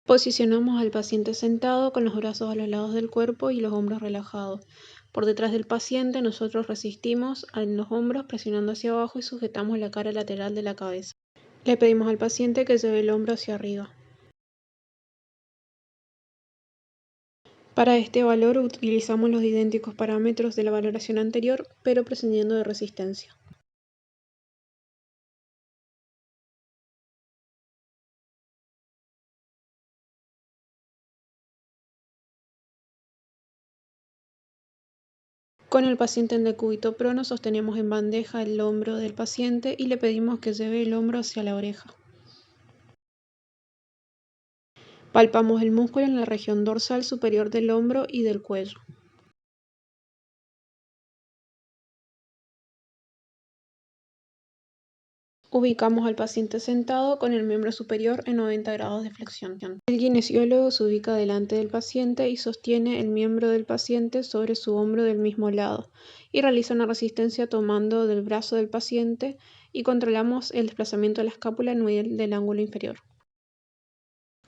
Posicionamos al paciente sentado con los brazos a los lados del cuerpo y los hombros relajados. Por detrás del paciente nosotros resistimos en los hombros presionando hacia abajo y sujetamos la cara lateral de la cabeza. Le pedimos al paciente que lleve el hombro hacia arriba. Para este valor utilizamos los idénticos parámetros de la valoración anterior, pero prescindiendo de resistencia. Con el paciente en decúbito prono sostenemos en bandeja el hombro del paciente y le pedimos que lleve el hombro hacia la oreja. Palpamos el músculo en la región dorsal superior del hombro y del cuello. Ubicamos al paciente sentado con el miembro superior en 90 grados de flexión. El kinesiólogo se ubica delante del paciente y sostiene el miembro del paciente sobre su hombro del mismo lado y realiza una resistencia tomando del brazo del paciente y controlamos el desplazamiento de la escápula a nivel del ángulo inferior.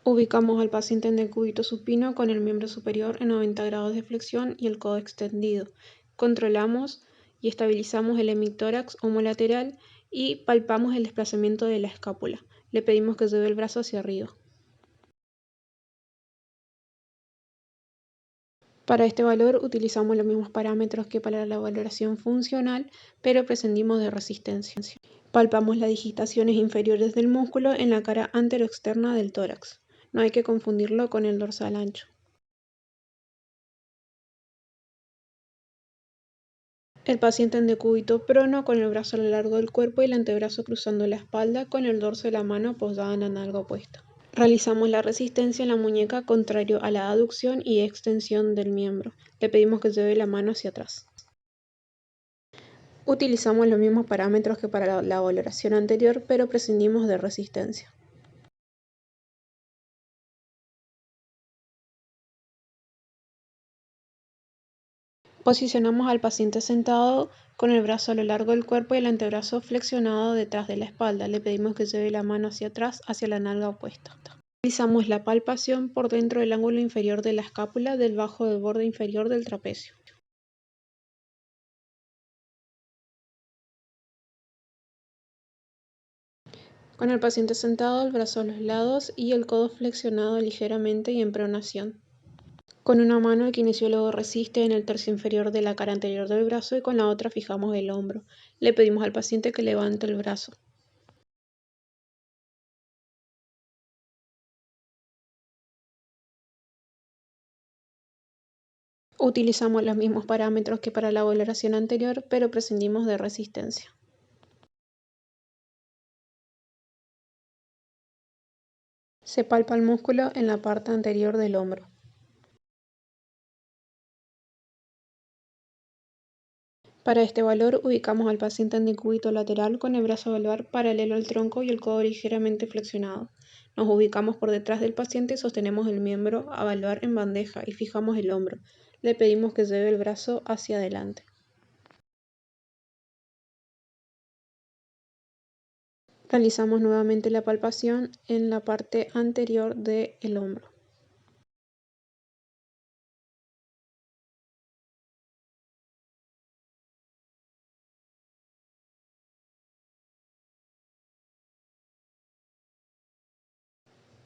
Ubicamos al paciente en decúbito supino con el miembro superior en 90 grados de flexión y el codo extendido. Controlamos y estabilizamos el hemitórax homolateral y palpamos el desplazamiento de la escápula. Le pedimos que lleve el brazo hacia arriba. Para este valor utilizamos los mismos parámetros que para la valoración funcional, pero prescindimos de resistencia. Palpamos las digitaciones inferiores del músculo en la cara anteroexterna del tórax. No hay que confundirlo con el dorsal ancho. El paciente en decúbito prono con el brazo a lo largo del cuerpo y el antebrazo cruzando la espalda con el dorso de la mano apoyada en la nalga opuesta. Realizamos la resistencia en la muñeca contrario a la aducción y extensión del miembro. Le pedimos que lleve la mano hacia atrás. Utilizamos los mismos parámetros que para la valoración anterior, pero prescindimos de resistencia. Posicionamos al paciente sentado con el brazo a lo largo del cuerpo y el antebrazo flexionado detrás de la espalda. Le pedimos que lleve la mano hacia atrás, hacia la nalga opuesta. Realizamos la palpación por dentro del ángulo inferior de la escápula debajo del borde inferior del trapecio. Con el paciente sentado, el brazo a los lados y el codo flexionado ligeramente y en pronación. Con una mano el kinesiólogo resiste en el tercio inferior de la cara anterior del brazo y con la otra fijamos el hombro. Le pedimos al paciente que levante el brazo. Utilizamos los mismos parámetros que para la valoración anterior, pero prescindimos de resistencia. Se palpa el músculo en la parte anterior del hombro. Para este valor ubicamos al paciente en decúbito lateral con el brazo valvar paralelo al tronco y el codo ligeramente flexionado. Nos ubicamos por detrás del paciente y sostenemos el miembro a valvar en bandeja y fijamos el hombro. Le pedimos que lleve el brazo hacia adelante. Realizamos nuevamente la palpación en la parte anterior del hombro.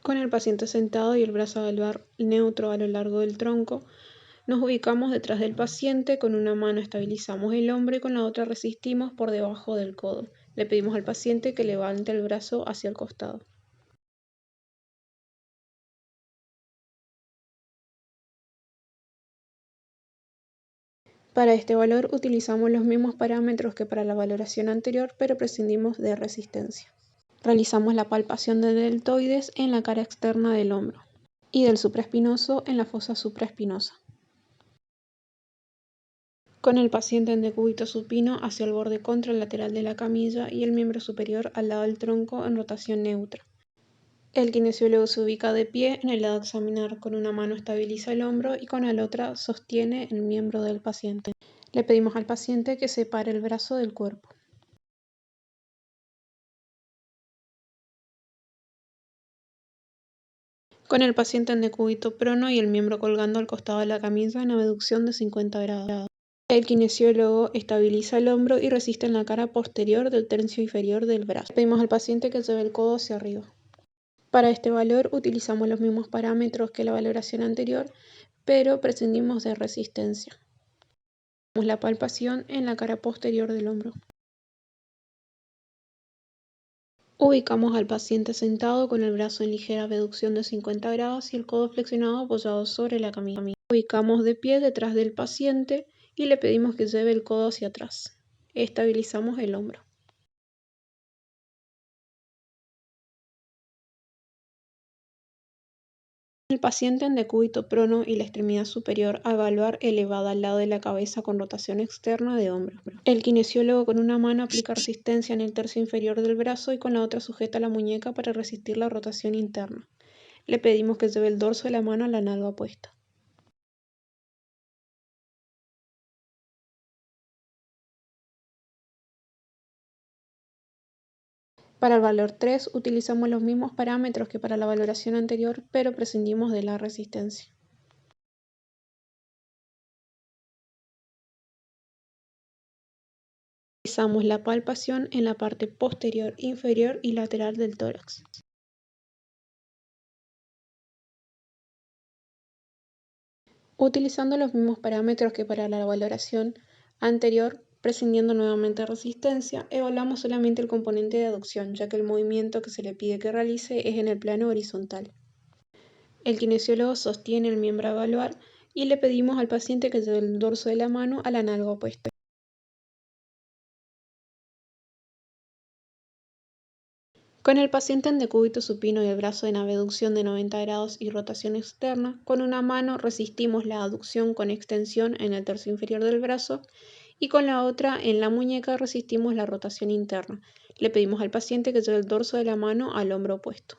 Con el paciente sentado y el brazo valvar neutro a lo largo del tronco, nos ubicamos detrás del paciente, con una mano estabilizamos el hombro y con la otra resistimos por debajo del codo. Le pedimos al paciente que levante el brazo hacia el costado. Para este valor utilizamos los mismos parámetros que para la valoración anterior, pero prescindimos de resistencia. Realizamos la palpación de deltoides en la cara externa del hombro y del supraespinoso en la fosa supraespinosa. Con el paciente en decúbito supino hacia el borde contralateral de la camilla y el miembro superior al lado del tronco en rotación neutra. El kinesiólogo se ubica de pie en el lado a examinar, con una mano estabiliza el hombro y con la otra sostiene el miembro del paciente. Le pedimos al paciente que separe el brazo del cuerpo. Con el paciente en decúbito prono y el miembro colgando al costado de la camisa en abducción de 50 grados. El kinesiólogo estabiliza el hombro y resiste en la cara posterior del tercio inferior del brazo. Pedimos al paciente que lleve el codo hacia arriba. Para este valor utilizamos los mismos parámetros que la valoración anterior, pero prescindimos de resistencia. La palpación en la cara posterior del hombro. Ubicamos al paciente sentado con el brazo en ligera abducción de 50 grados y el codo flexionado apoyado sobre la camisa. Ubicamos de pie detrás del paciente y le pedimos que lleve el codo hacia atrás. Estabilizamos el hombro. El paciente en decúbito prono y la extremidad superior a evaluar elevada al lado de la cabeza con rotación externa de hombro. El kinesiólogo con una mano aplica resistencia en el tercio inferior del brazo y con la otra sujeta la muñeca para resistir la rotación interna. Le pedimos que lleve el dorso de la mano a la nalga opuesta. Para el valor 3 utilizamos los mismos parámetros que para la valoración anterior, pero prescindimos de la resistencia. Realizamos la palpación en la parte posterior, inferior y lateral del tórax. Utilizando los mismos parámetros que para la valoración anterior, prescindiendo nuevamente de resistencia, evaluamos solamente el componente de aducción, ya que el movimiento que se le pide que realice es en el plano horizontal. El kinesiólogo sostiene el miembro a evaluar y le pedimos al paciente que lleve el dorso de la mano a la nalga opuesta. Con el paciente en decúbito supino y el brazo en abducción de 90 grados y rotación externa, con una mano resistimos la aducción con extensión en el tercio inferior del brazo y con la otra en la muñeca resistimos la rotación interna. Le pedimos al paciente que lleve el dorso de la mano al hombro opuesto.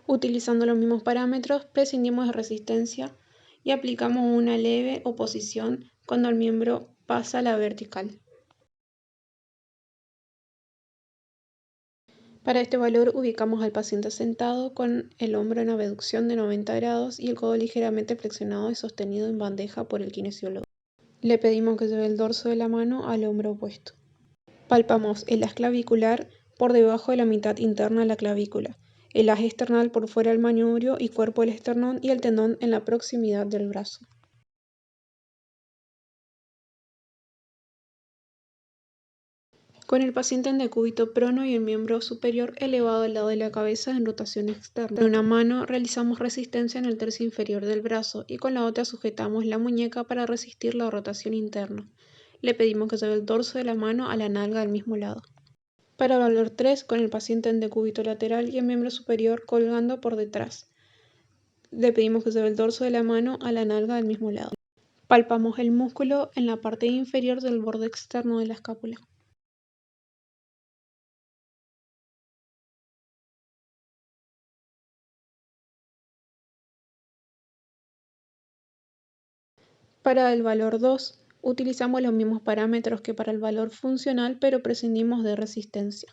Utilizando los mismos parámetros, prescindimos de resistencia y aplicamos una leve oposición cuando el miembro pasa a la vertical. Para este valor ubicamos al paciente sentado con el hombro en abducción de 90 grados y el codo ligeramente flexionado y sostenido en bandeja por el kinesiólogo. Le pedimos que lleve el dorso de la mano al hombro opuesto. Palpamos el haz clavicular por debajo de la mitad interna de la clavícula, el haz external por fuera del manubrio y cuerpo del esternón y el tendón en la proximidad del brazo. Con el paciente en decúbito prono y el miembro superior elevado al lado de la cabeza en rotación externa. Con una mano realizamos resistencia en el tercio inferior del brazo y con la otra sujetamos la muñeca para resistir la rotación interna. Le pedimos que lleve el dorso de la mano a la nalga del mismo lado. Para el valor 3, con el paciente en decúbito lateral y el miembro superior colgando por detrás. Le pedimos que lleve el dorso de la mano a la nalga del mismo lado. Palpamos el músculo en la parte inferior del borde externo de la escápula. Para el valor 2, utilizamos los mismos parámetros que para el valor funcional, pero prescindimos de resistencia.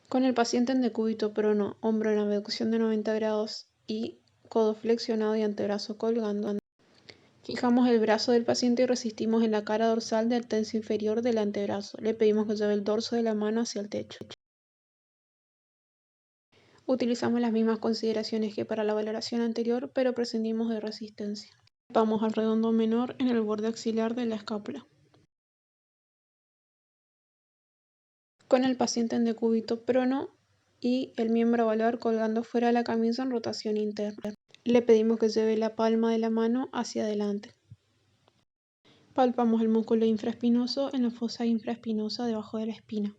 Con el paciente en decúbito prono, hombro en abducción de 90 grados y codo flexionado y antebrazo colgando, fijamos el brazo del paciente y resistimos en la cara dorsal del tercio inferior del antebrazo. Le pedimos que lleve el dorso de la mano hacia el techo. Utilizamos las mismas consideraciones que para la valoración anterior, pero prescindimos de resistencia. Vamos al redondo menor en el borde axilar de la escápula. Con el paciente en decúbito prono y el miembro avalor colgando fuera de la camisa en rotación interna. Le pedimos que lleve la palma de la mano hacia adelante. Palpamos el músculo infraespinoso en la fosa infraespinosa debajo de la espina.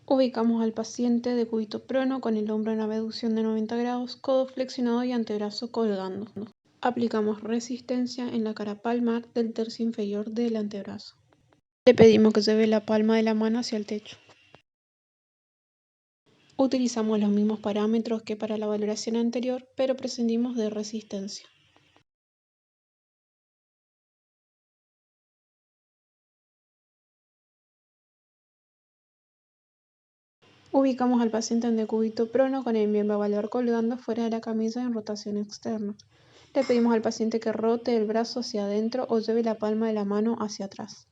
Ubicamos al paciente decúbito prono con el hombro en abducción de 90 grados, codo flexionado y antebrazo colgando. Aplicamos resistencia en la cara palmar del tercio inferior del antebrazo. Le pedimos que lleve la palma de la mano hacia el techo. Utilizamos los mismos parámetros que para la valoración anterior, pero prescindimos de resistencia. Ubicamos al paciente en decúbito prono con el miembro valvar colgando fuera de la camilla en rotación externa. Le pedimos al paciente que rote el brazo hacia adentro o lleve la palma de la mano hacia atrás.